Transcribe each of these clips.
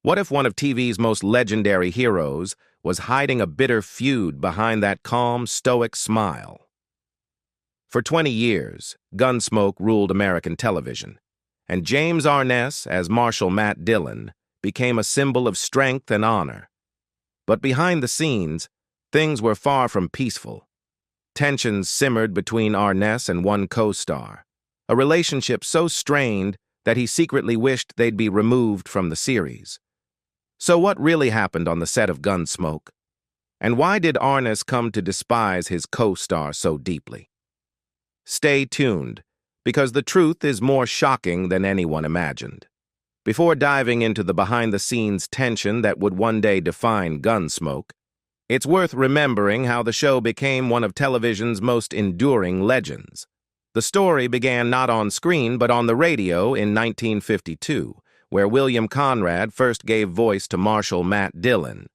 What if one of TV's most legendary heroes was hiding a bitter feud behind that calm, stoic smile? For 20 years, Gunsmoke ruled American television, and James Arness, as Marshal Matt Dillon, became a symbol of strength and honor. But behind the scenes, things were far from peaceful. Tensions simmered between Arness and one co-star, a relationship so strained that he secretly wished they'd be removed from the series. So what really happened on the set of Gunsmoke? And why did Arness come to despise his co-star so deeply? Stay tuned, because the truth is more shocking than anyone imagined. Before diving into the behind-the-scenes tension that would one day define Gunsmoke, it's worth remembering how the show became one of television's most enduring legends. The story began not on screen but on the radio in 1952, where William Conrad first gave voice to Marshal Matt Dillon.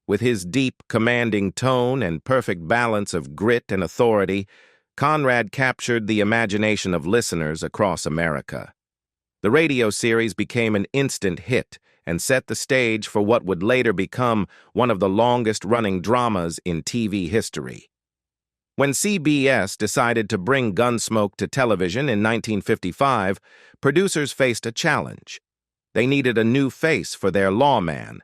With his deep, commanding tone and perfect balance of grit and authority, Conrad captured the imagination of listeners across America. The radio series became an instant hit and set the stage for what would later become one of the longest-running dramas in TV history. When CBS decided to bring Gunsmoke to television in 1955, producers faced a challenge. They needed a new face for their lawman,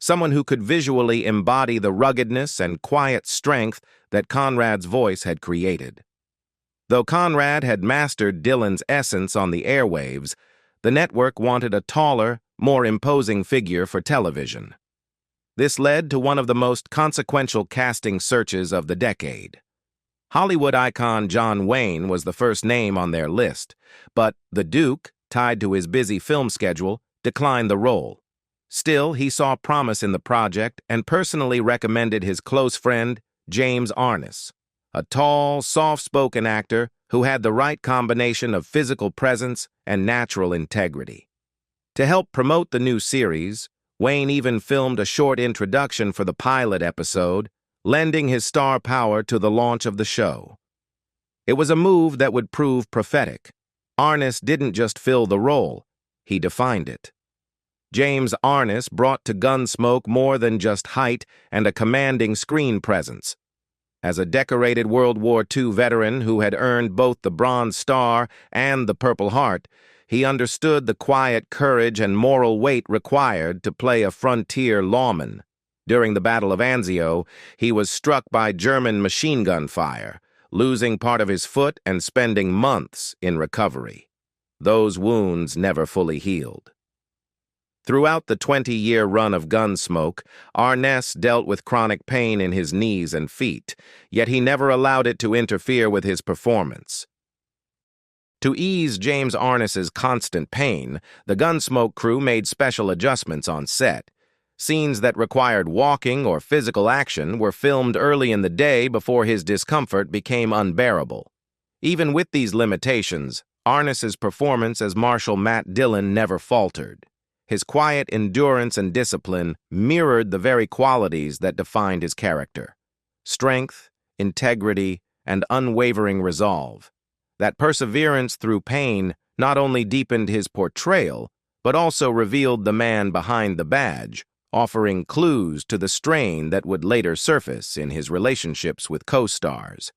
someone who could visually embody the ruggedness and quiet strength that Conrad's voice had created. Though Conrad had mastered Dillon's essence on the airwaves, the network wanted a taller, more imposing figure for television. This led to one of the most consequential casting searches of the decade. Hollywood icon John Wayne was the first name on their list, but the Duke, tied to his busy film schedule, declined the role. Still, he saw promise in the project and personally recommended his close friend, James Arness, a tall, soft-spoken actor who had the right combination of physical presence and natural integrity. To help promote the new series, Wayne even filmed a short introduction for the pilot episode, lending his star power to the launch of the show. It was a move that would prove prophetic. Arness didn't just fill the role, he defined it. James Arness brought to Gunsmoke more than just height and a commanding screen presence. As a decorated World War II veteran who had earned both the Bronze Star and the Purple Heart, he understood the quiet courage and moral weight required to play a frontier lawman. During the Battle of Anzio, he was struck by German machine gun fire, losing part of his foot and spending months in recovery. Those wounds never fully healed. Throughout the 20-year run of Gunsmoke, Arness dealt with chronic pain in his knees and feet, yet he never allowed it to interfere with his performance. To ease James Arness's constant pain, the Gunsmoke crew made special adjustments on set. Scenes that required walking or physical action were filmed early in the day before his discomfort became unbearable. Even with these limitations, Arness's performance as Marshal Matt Dillon never faltered. His quiet endurance and discipline mirrored the very qualities that defined his character: strength, integrity, and unwavering resolve. That perseverance through pain not only deepened his portrayal, but also revealed the man behind the badge, offering clues to the strain that would later surface in his relationships with co-stars.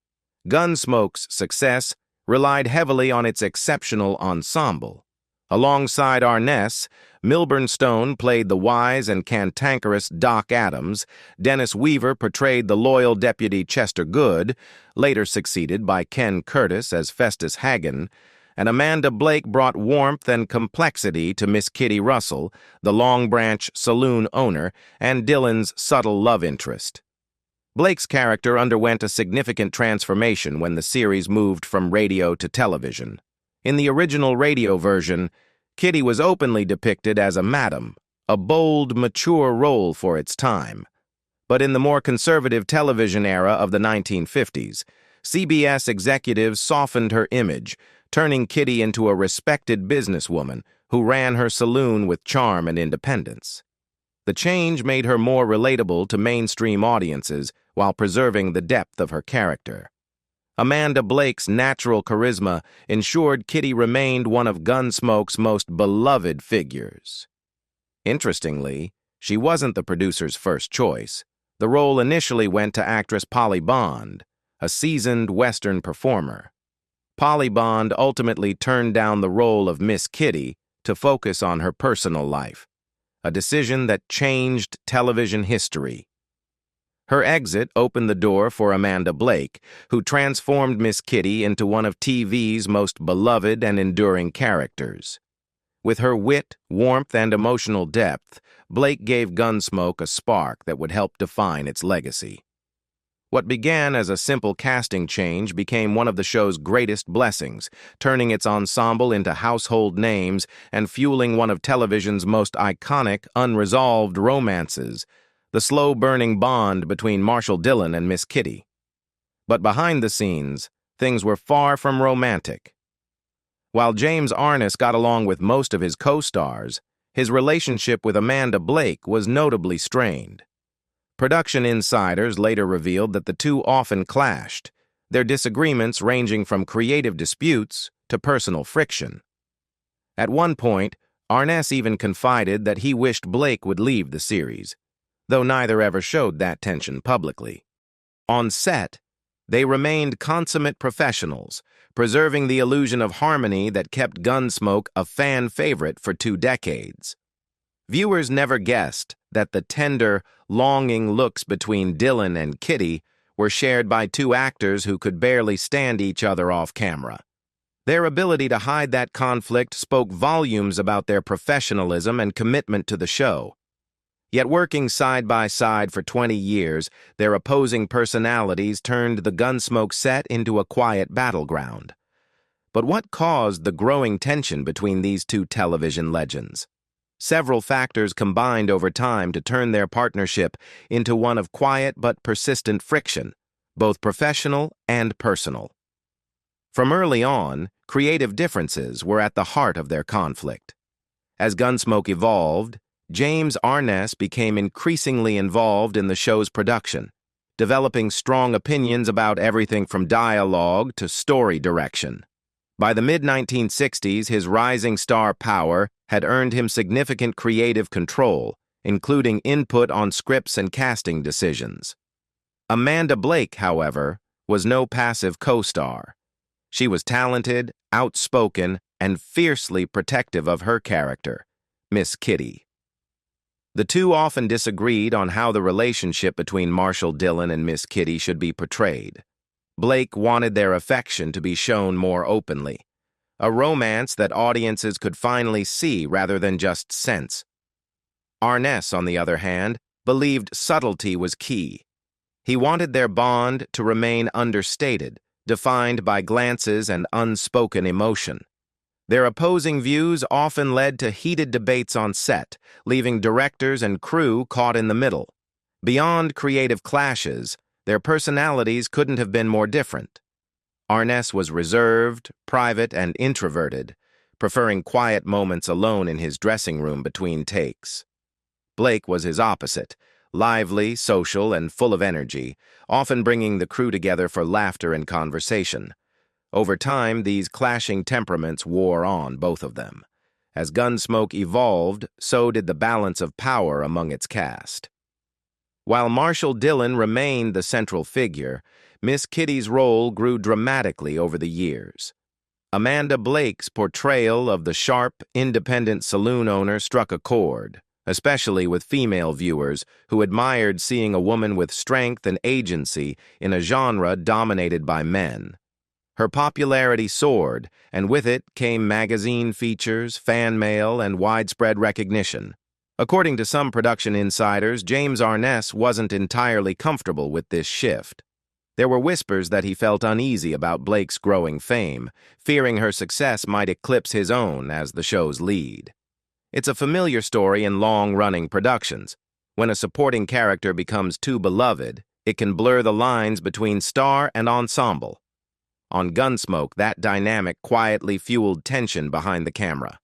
Gunsmoke's success relied heavily on its exceptional ensemble. Alongside Arness, Milburn Stone played the wise and cantankerous Doc Adams, Dennis Weaver portrayed the loyal Deputy Chester Goode, later succeeded by Ken Curtis as Festus Hagen, and Amanda Blake brought warmth and complexity to Miss Kitty Russell, the Long Branch saloon owner, and Dillon's subtle love interest. Blake's character underwent a significant transformation when the series moved from radio to television. In the original radio version, Kitty was openly depicted as a madam, a bold, mature role for its time. But in the more conservative television era of the 1950s, CBS executives softened her image, turning Kitty into a respected businesswoman who ran her saloon with charm and independence. The change made her more relatable to mainstream audiences while preserving the depth of her character. Amanda Blake's natural charisma ensured Kitty remained one of Gunsmoke's most beloved figures. Interestingly, she wasn't the producer's first choice. The role initially went to actress Polly Bond, a seasoned Western performer. Polly Bond ultimately turned down the role of Miss Kitty to focus on her personal life, a decision that changed television history. Her exit opened the door for Amanda Blake, who transformed Miss Kitty into one of TV's most beloved and enduring characters. With her wit, warmth, and emotional depth, Blake gave Gunsmoke a spark that would help define its legacy. What began as a simple casting change became one of the show's greatest blessings, turning its ensemble into household names and fueling one of television's most iconic, unresolved romances, the slow-burning bond between Marshall Dillon and Miss Kitty. But behind the scenes, things were far from romantic. While James Arness got along with most of his co-stars, his relationship with Amanda Blake was notably strained. Production insiders later revealed that the two often clashed, their disagreements ranging from creative disputes to personal friction. At one point, Arness even confided that he wished Blake would leave the series, though neither ever showed that tension publicly. On set, they remained consummate professionals, preserving the illusion of harmony that kept Gunsmoke a fan favorite for 2 decades. Viewers never guessed that the tender, longing looks between Dillon and Kitty were shared by 2 actors who could barely stand each other off camera. Their ability to hide that conflict spoke volumes about their professionalism and commitment to the show. Yet working side by side for 20 years, their opposing personalities turned the Gunsmoke set into a quiet battleground. But what caused the growing tension between these 2 television legends? Several factors combined over time to turn their partnership into one of quiet but persistent friction, both professional and personal. From early on, creative differences were at the heart of their conflict. As Gunsmoke evolved, James Arness became increasingly involved in the show's production, developing strong opinions about everything from dialogue to story direction. By the mid-1960s, his rising star power had earned him significant creative control, including input on scripts and casting decisions. Amanda Blake, however, was no passive co-star. She was talented, outspoken, and fiercely protective of her character, Miss Kitty. The two often disagreed on how the relationship between Marshall Dillon and Miss Kitty should be portrayed. Blake wanted their affection to be shown more openly, a romance that audiences could finally see rather than just sense. Arness, on the other hand, believed subtlety was key. He wanted their bond to remain understated, defined by glances and unspoken emotion. Their opposing views often led to heated debates on set, leaving directors and crew caught in the middle. Beyond creative clashes, their personalities couldn't have been more different. Arness was reserved, private, and introverted, preferring quiet moments alone in his dressing room between takes. Blake was his opposite, lively, social, and full of energy, often bringing the crew together for laughter and conversation. Over time, these clashing temperaments wore on both of them. As Gunsmoke evolved, so did the balance of power among its cast. While Marshall Dillon remained the central figure, Miss Kitty's role grew dramatically over the years. Amanda Blake's portrayal of the sharp, independent saloon owner struck a chord, especially with female viewers who admired seeing a woman with strength and agency in a genre dominated by men. Her popularity soared, and with it came magazine features, fan mail, and widespread recognition. According to some production insiders, James Arness wasn't entirely comfortable with this shift. There were whispers that he felt uneasy about Blake's growing fame, fearing her success might eclipse his own as the show's lead. It's a familiar story in long-running productions. When a supporting character becomes too beloved, it can blur the lines between star and ensemble. On Gunsmoke, that dynamic quietly fueled tension behind the camera.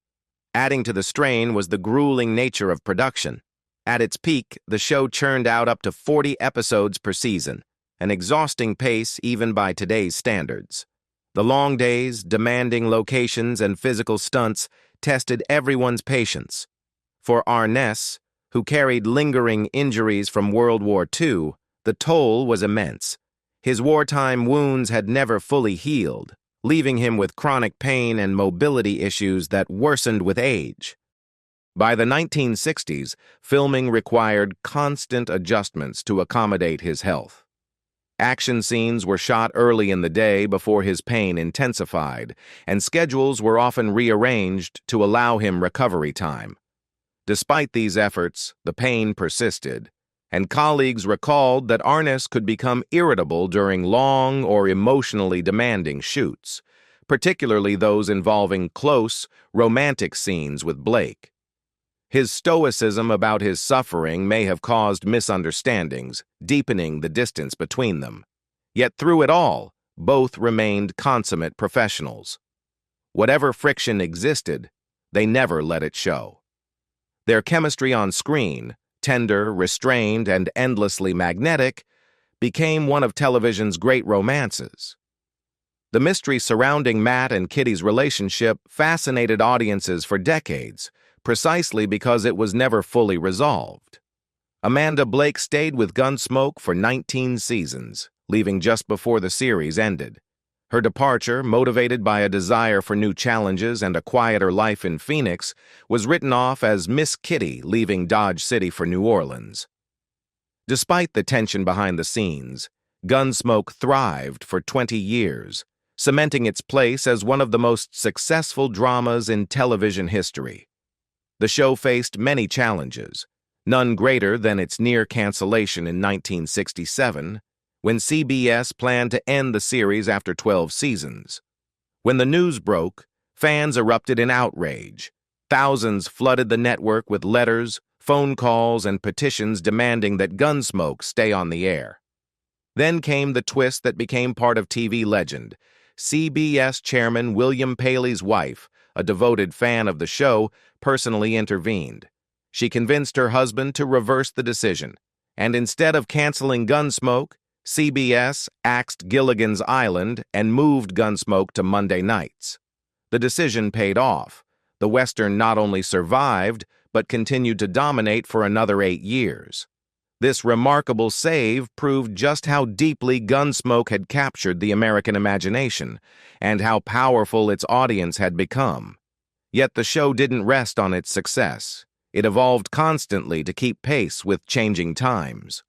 Adding to the strain was the grueling nature of production. At its peak, the show churned out up to 40 episodes per season, an exhausting pace even by today's standards. The long days, demanding locations, and physical stunts tested everyone's patience. For Arness, who carried lingering injuries from World War II, the toll was immense. His wartime wounds had never fully healed, leaving him with chronic pain and mobility issues that worsened with age. By the 1960s, filming required constant adjustments to accommodate his health. Action scenes were shot early in the day before his pain intensified, and schedules were often rearranged to allow him recovery time. Despite these efforts, the pain persisted, and colleagues recalled that Arness could become irritable during long or emotionally demanding shoots, particularly those involving close, romantic scenes with Blake. His stoicism about his suffering may have caused misunderstandings, deepening the distance between them. Yet through it all, both remained consummate professionals. Whatever friction existed, they never let it show. Their chemistry on screen, tender, restrained, and endlessly magnetic, became one of television's great romances. The mystery surrounding Matt and Kitty's relationship fascinated audiences for decades, precisely because it was never fully resolved. Amanda Blake stayed with Gunsmoke for 19 seasons, leaving just before the series ended. Her departure, motivated by a desire for new challenges and a quieter life in Phoenix, was written off as Miss Kitty leaving Dodge City for New Orleans. Despite the tension behind the scenes, Gunsmoke thrived for 20 years, cementing its place as one of the most successful dramas in television history. The show faced many challenges, none greater than its near cancellation in 1967, when CBS planned to end the series after 12 seasons. When the news broke, fans erupted in outrage. Thousands flooded the network with letters, phone calls, and petitions demanding that Gunsmoke stay on the air. Then came the twist that became part of TV legend. CBS chairman William Paley's wife, a devoted fan of the show, personally intervened. She convinced her husband to reverse the decision, and instead of canceling Gunsmoke, CBS axed Gilligan's Island and moved Gunsmoke to Monday nights. The decision paid off. The Western not only survived, but continued to dominate for another 8 years. This remarkable save proved just how deeply Gunsmoke had captured the American imagination, and how powerful its audience had become. Yet the show didn't rest on its success. It evolved constantly to keep pace with changing times.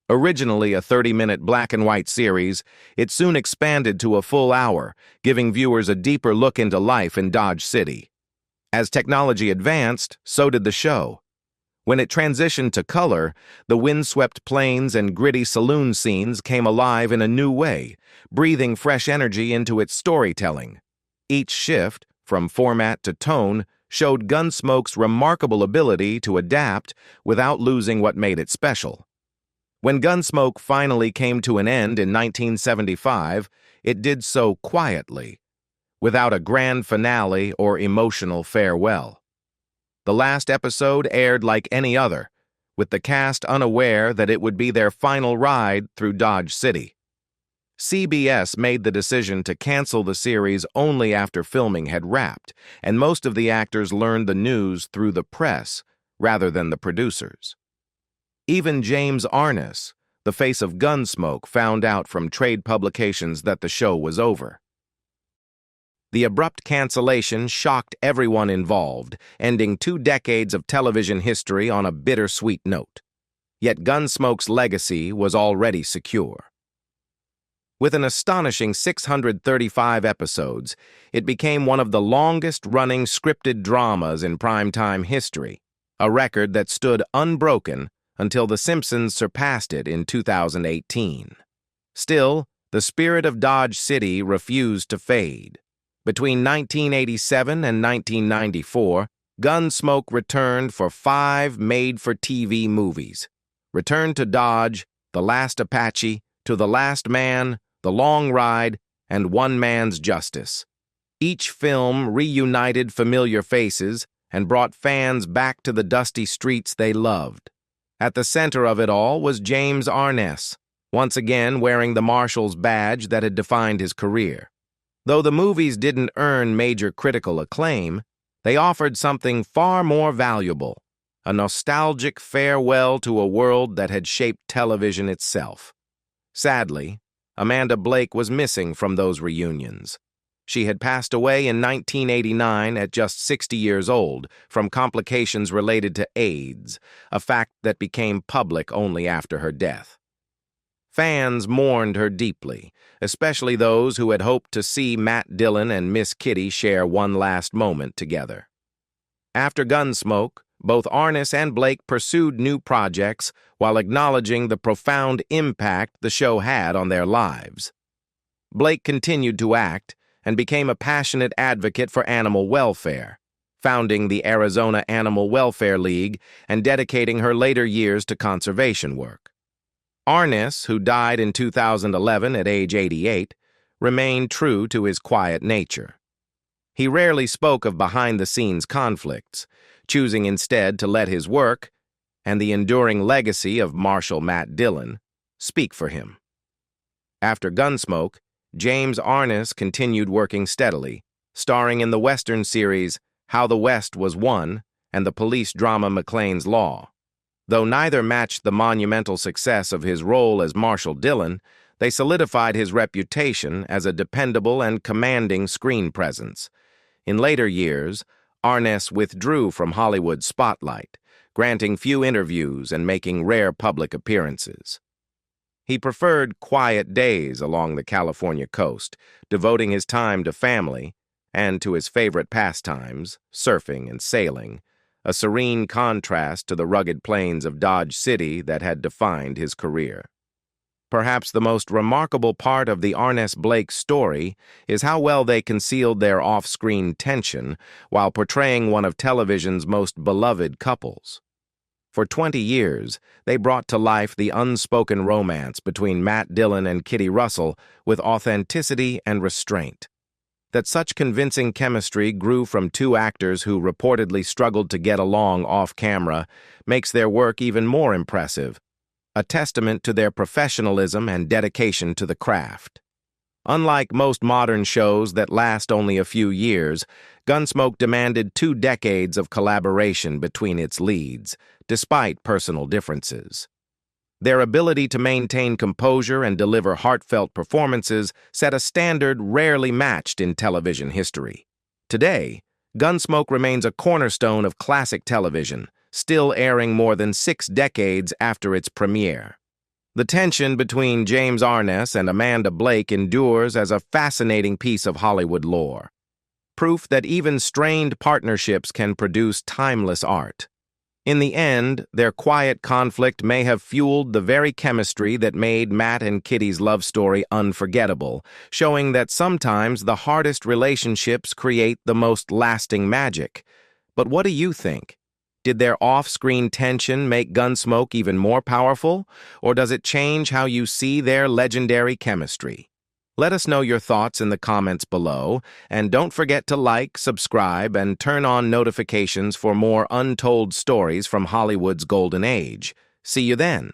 Originally a 30-minute black-and-white series, it soon expanded to a full hour, giving viewers a deeper look into life in Dodge City. As technology advanced, so did the show. When it transitioned to color, the windswept plains and gritty saloon scenes came alive in a new way, breathing fresh energy into its storytelling. Each shift, from format to tone, showed Gunsmoke's remarkable ability to adapt without losing what made it special. When Gunsmoke finally came to an end in 1975, it did so quietly, without a grand finale or emotional farewell. The last episode aired like any other, with the cast unaware that it would be their final ride through Dodge City. CBS made the decision to cancel the series only after filming had wrapped, and most of the actors learned the news through the press rather than the producers. Even James Arness, the face of Gunsmoke, found out from trade publications that the show was over. The abrupt cancellation shocked everyone involved, ending 2 decades of television history on a bittersweet note. Yet Gunsmoke's legacy was already secure. With an astonishing 635 episodes, it became one of the longest-running scripted dramas in primetime history, a record that stood unbroken until The Simpsons surpassed it in 2018. Still, the spirit of Dodge City refused to fade. Between 1987 and 1994, Gunsmoke returned for 5 made-for-TV movies. Return to Dodge, The Last Apache, To the Last Man, The Long Ride, and One Man's Justice. Each film reunited familiar faces and brought fans back to the dusty streets they loved. At the center of it all was James Arness, once again wearing the Marshal's badge that had defined his career. Though the movies didn't earn major critical acclaim, they offered something far more valuable: a nostalgic farewell to a world that had shaped television itself. Sadly, Amanda Blake was missing from those reunions. She had passed away in 1989 at just 60 years old from complications related to AIDS, a fact that became public only after her death. Fans mourned her deeply, especially those who had hoped to see Matt Dillon and Miss Kitty share one last moment together. After Gunsmoke, both Arness and Blake pursued new projects while acknowledging the profound impact the show had on their lives. Blake continued to act and became a passionate advocate for animal welfare, founding the Arizona Animal Welfare League and dedicating her later years to conservation work. Arness, who died in 2011 at age 88, remained true to his quiet nature. He rarely spoke of behind-the-scenes conflicts, choosing instead to let his work, and the enduring legacy of Marshal Matt Dillon, speak for him. After Gunsmoke, James Arness continued working steadily, starring in the Western series How the West Was Won and the police drama McLean's Law. Though neither matched the monumental success of his role as Marshal Dillon, they solidified his reputation as a dependable and commanding screen presence. In later years, Arness withdrew from Hollywood's spotlight, granting few interviews and making rare public appearances. He preferred quiet days along the California coast, devoting his time to family and to his favorite pastimes, surfing and sailing, a serene contrast to the rugged plains of Dodge City that had defined his career. Perhaps the most remarkable part of the Arness-Blake story is how well they concealed their off-screen tension while portraying one of television's most beloved couples. For 20 years, they brought to life the unspoken romance between Matt Dillon and Kitty Russell with authenticity and restraint. That such convincing chemistry grew from two actors who reportedly struggled to get along off-camera makes their work even more impressive, a testament to their professionalism and dedication to the craft. Unlike most modern shows that last only a few years, Gunsmoke demanded 2 decades of collaboration between its leads, despite personal differences. Their ability to maintain composure and deliver heartfelt performances set a standard rarely matched in television history. Today, Gunsmoke remains a cornerstone of classic television, still airing more than 6 decades after its premiere. The tension between James Arness and Amanda Blake endures as a fascinating piece of Hollywood lore, proof that even strained partnerships can produce timeless art. In the end, their quiet conflict may have fueled the very chemistry that made Matt and Kitty's love story unforgettable, showing that sometimes the hardest relationships create the most lasting magic. But what do you think? Did their off-screen tension make Gunsmoke even more powerful, or does it change how you see their legendary chemistry? Let us know your thoughts in the comments below, and don't forget to like, subscribe, and turn on notifications for more untold stories from Hollywood's golden age. See you then.